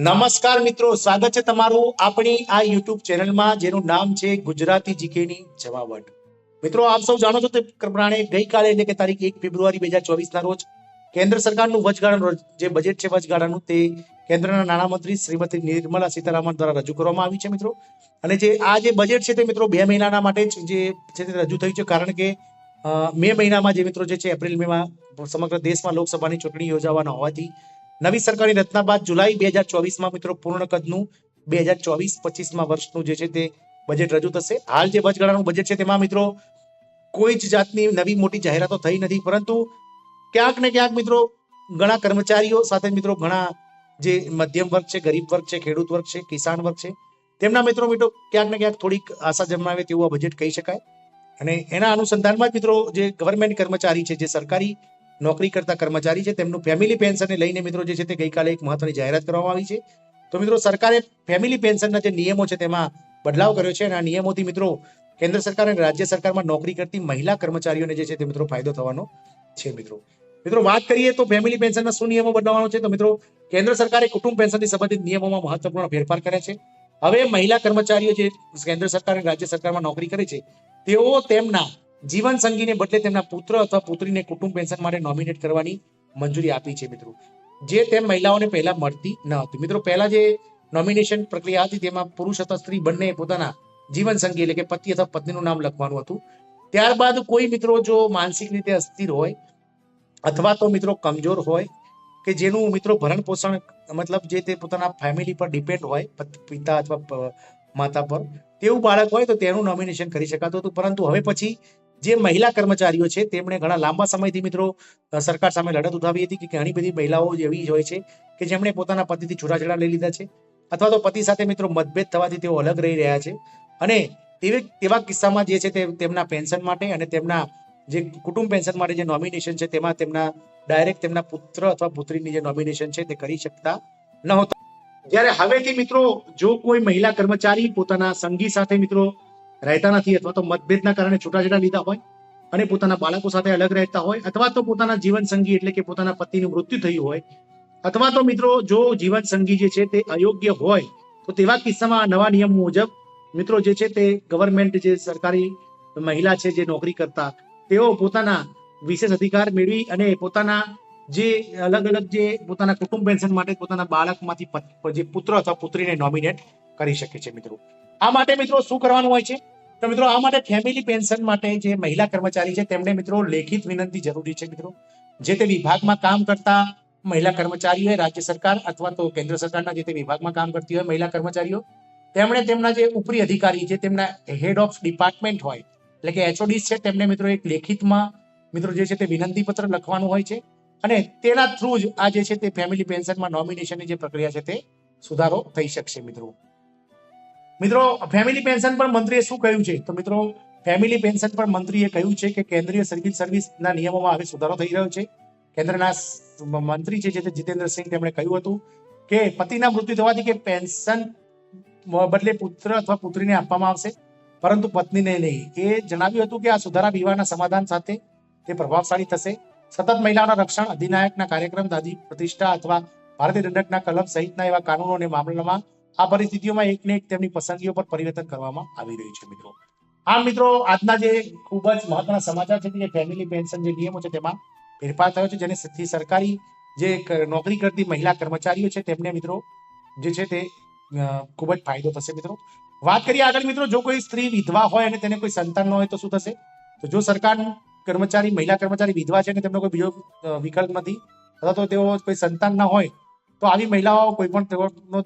નમસ્કાર મિત્રો, સ્વાગત છે તમારું આપણી આ યુટ્યુબ ચેનલમાં જેનું નામ છે ગુજરાતી જીકેની જમાવટ. મિત્રો, આપ સૌ જાણો છો તે પ્રમાણે ગઈકાલે એટલે કે તારીખ 1 ફેબ્રુઆરી 2024 ના રોજ કેન્દ્ર સરકારનું વચગાળાનું જે બજેટ છે વચગાળાનું તે કેન્દ્રના નાણામંત્રી શ્રીમતી નિર્મલા સીતારામન દ્વારા રજૂ કરવામાં આવ્યું છે મિત્રો. અને જે આ જે બજેટ છે તે મિત્રો 2 મહિનાના માટે જ જે છે તે રજૂ થયું છે, કારણ કે મે મહિનામાં જે મિત્રો જે છે એપ્રિલ મેમાં સમગ્ર દેશમાં લોકસભાની ચૂંટણી યોજાવાના હોવાથી નવી સરકારની રચના બાદ જુલાઈ 2024માં મિત્રો પૂર્ણ કદનું 2024-25માં વર્ષનું જે છે તે બજેટ રજૂ થશે. હાલ જે વચગાળાનું બજેટ છે તેમાં મિત્રો કોઈ જ જાતની નવી મોટી જાહેરાતો થઈ નથી, પરંતુ ક્યાંક ને ક્યાંક મિત્રો ઘણા કર્મચારીઓ સાથે મિત્રો ઘણા જે મધ્યમ વર્ગ છે, ગરીબ વર્ગ છે, ખેડૂત વર્ગ છે, કિસાન વર્ગ છે, તેમના મિત્રો ક્યાંક ને ક્યાંક થોડીક આશા જન્માવે તેવું આ બજેટ કહી શકાય. અને એના અનુસંધાનમાં જ મિત્રો જે ગવર્મેન્ટ કર્મચારી છે, જે સરકારી નોકરી કરતા કર્મચારી છે, તેમનું ફેમિલી પેન્શનને લઈને મિત્રો જે છે તે ગઈકાલે એક મહત્વની જાહેરાત કરવામાં આવી છે. તો મિત્રો સરકારે ફેમિલી પેન્શનના જે નિયમો છે તેમાં બદલાવ કર્યો છે અને આ નિયમોથી મિત્રો કેન્દ્ર સરકાર અને રાજ્ય સરકારમાં નોકરી કરતી મહિલા કર્મચારીઓને જે છે તે મિત્રો ફાયદો થવાનો છે. મિત્રો વાત કરીએ તો ફેમિલી પેન્શનના શું નિયમો બદલવાનો છે, તો મિત્રો કેન્દ્ર સરકારે કુટુંબ પેન્શનથી સંબંધિત નિયમોમાં મહત્વપૂર્ણ ફેરફાર કર્યા છે. હવે મહિલા કર્મચારીઓ જે કેન્દ્ર સરકાર અને રાજ્ય સરકારમાં નોકરી કરે છે તેઓ તેમના જીવન સંગીને બદલે તેમના પુત્ર અથવા પુત્રીને કુટુંબ પેન્શન માટે નોમિનેટ કરવાની મંજૂરી આપી છે મિત્રો, જે તેમ મહિલાઓને પહેલા મળતી ન હતી. મિત્રો પહેલા જે નોમિનેશન પ્રક્રિયા હતી તેમાં પુરુષ અથવા સ્ત્રી બંને પોતાના જીવન સંગી એટલે કે પતિ અથવા પત્નીનું નામ લખવાનું હતું. ત્યારબાદ કોઈ મિત્રો જો માનસિક રીતે અસ્થિર હોય અથવા તો મિત્રો કમજોર હોય કે જેનું મિત્રો ભરણ પોષણ મતલબ જે તે પોતાના ફેમિલી પર ડિપેન્ડ હોય, પિતા અથવા માતા પર, તેવું બાળક હોય તો તેનું નોમિનેશન કરી શકાતું હતું. પરંતુ હવે પછી જે મહિલા કર્મચારીઓ છે તેમણે ઘણા લાંબા સમયથી મિત્રો સરકાર સામે લડત ઉઠાવી હતી કે ઘણી બધી મહિલાઓ એવી હોય છે કે જેમણે પોતાના પતિથી છૂટાછેડા લઈ લીધા છે અથવા તો પતિ સાથે મિત્રો મતભેદ થવાથી તેઓ અલગ રહી રહ્યા છે, અને તેવા કિસ્સામાં જે છે તે તેમના પેન્શન માટે અને તેમના જે કુટુંબ પેન્શન માટે જે નોમિનેશન છે તેમાં તેમના ડાયરેક્ટ તેમના પુત્ર અથવા પુત્રીની જે નોમિનેશન છે તે કરી શકતા નહોતા. જ્યારે હવેથી મિત્રો જો કોઈ મહિલા કર્મચારી પોતાના સંગી સાથે મિત્રો રહેતા નથી અથવા તો મતભેદના કારણે છૂટાછેડા લીધા હોય અને પોતાના બાળકો સાથે અલગ રહેતા હોય અથવા તો પોતાના જીવન સંગી એટલે કે પોતાના પતિનું મૃત્યુ થયું હોય અથવા તો મિત્રો જો જીવન સંગી જે છે તે અયોગ્ય હોય તો તેવા કિસ્સામાં નવા નિયમ મુજબ મિત્રો જે છે તે ગવર્મેન્ટ જે સરકારી મહિલા છે જે નોકરી કરતા તેઓ પોતાના વિશેષ અધિકાર મેળવી અને પોતાના જે અલગ અલગ જે પોતાના કુટુંબ પેન્શન માટે પોતાના બાળકમાંથી જે પુત્ર અથવા પુત્રીને નોમિનેટ કરી શકે છે મિત્રો. આ માટે મિત્રો શું કરવાનું હોય છે, તો મિત્રો આ માટે ફેમિલી પેન્શન માટે જે મહિલા કર્મચારી છે તેમણે મિત્રો લેખિત વિનંતી જરૂરી છે મિત્રો. જે તે વિભાગમાં કામ કરતા મહિલા કર્મચારીઓ રાજ્ય સરકાર અથવા તો કેન્દ્ર સરકારના જે તે વિભાગમાં કામ કરતી હોય મહિલા કર્મચારીઓ, તેમણે તેમના જે ઉપરી અધિકારી જે તેમના હેડ ઓફ ડિપાર્ટમેન્ટ હોય એટલે કે એચઓડી છે તેમને મિત્રો એક લેખિતમાં મિત્રો જે છે તે વિનંતી પત્ર લખવાનું હોય છે અને તેના થ્રુ જ આ જે છે તે ફેમિલી પેન્શનમાં નોમિનેશનની જે પ્રક્રિયા છે તે સુધારો થઈ શકશે મિત્રો. ફેમિલી પેન્શન પર મંત્રીએ શું કહ્યું છે, તો મિત્રો ફેમિલી પેન્શન પર મંત્રીએ કહ્યું છે કે કેન્દ્રીય સિવિલ સર્વિસના નિયમોમાં હવે સુધારો થઈ રહ્યો છે. કેન્દ્રના મંત્રી છે જે જીતેન્દ્રસિંહ તેમણે કહ્યું હતું કે પતિના મૃત્યુ થવાથી કે પેન્શન બદલે પુત્ર અથવા પુત્રીને આપવામાં આવશે પરંતુ પત્નીને નહીં. એ જણાવ્યું હતું કે આ સુધારા વિવાદના સમાધાન સાથે તે પ્રભાવશાળી થશે. સતત મહિલાઓના રક્ષણ અધિનાયકના કાર્યક્રમ, દાદી પ્રતિષ્ઠા અથવા ભારતીય દંડકના કલમ સહિતના એવા કાનૂનો અને મામલામાં આ પરિસ્થિતિઓમાં એકને એક તેમની પસંદગીઓ પર પરિવર્તન કરવામાં આવી રહ્યું છે મિત્રો. આમ મિત્રો આજના જે ખૂબ જ મહત્વના સમાચાર છે કે ફેમિલી પેન્શન જે નિયમો છે તેમાં ફેરફાર થયો છે, જેનેથી સરકારી જે નોકરી કરતી મહિલા કર્મચારીઓ છે તેમને મિત્રો જે છે તે ખૂબ જ ફાયદો થશે મિત્રો. વાત કરીએ આગળ મિત્રો, જો કોઈ સ્ત્રી વિધવા હોય અને તેને કોઈ સંતાન ન હોય તો શું થશે, તો જો સરકાર કર્મચારી મહિલા કર્મચારી વિધવા છે અને તેમનો કોઈ બીજો વિકલ્પ નથી અથવા તો તેઓ કોઈ સંતાન ના હોય તો આવી મહિલાઓ કોઈ પણ તેનો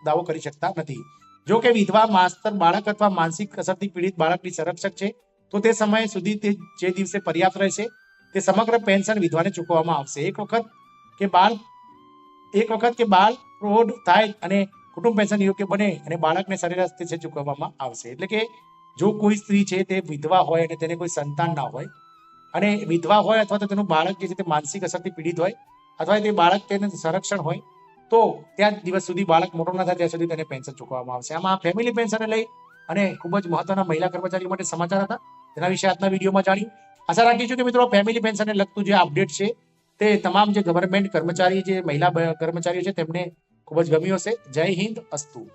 દાવો કરી શકતા નથી. જો કે વિધવા, માસ્તર બાળક અથવા માનસિક અસરથી પીડિત બાળકની સંરક્ષક છે તો તે સમય સુધી તે જે દિવસે પર્યાપ્ત રહેશે તે સમગ્ર પેન્શન વિધવાને ચૂકવવામાં આવશે. એક વખત કે બાળ પ્રૌઢ થાય અને કુટુંબ પેન્શન યોગ્ય બને અને બાળકને સરેરાશ તે ચૂકવવામાં આવશે. એટલે કે જો કોઈ સ્ત્રી છે તે વિધવા હોય અને તેને કોઈ સંતાન ના હોય અને વિધવા હોય અથવા તો તેનું બાળક જે છે તે માનસિક અસરથી પીડિત હોય અથવા તે બાળક તેને સંરક્ષણ હોય તો ત્યાં દિવસ સુધી બાળક મોટો ના થાય ત્યાં સુધી તેને પેન્શન ચૂકવવામાં આવશે. આમાં ફેમિલી પેન્શનને લઈ અને ખૂબ જ મહત્વના મહિલા કર્મચારીઓ માટે સમાચાર હતા, તેના વિશે આજના વિડીયોમાં જાણ્યું. આશા રાખીશું કે મિત્રો ફેમિલી પેન્શનને લગતું જે અપડેટ છે તે તમામ જે ગવર્મેન્ટ કર્મચારી જે મહિલા કર્મચારીઓ છે તેમને ખૂબ જ ગમ્યું હશે. જય હિન્દ, અસ્તુ.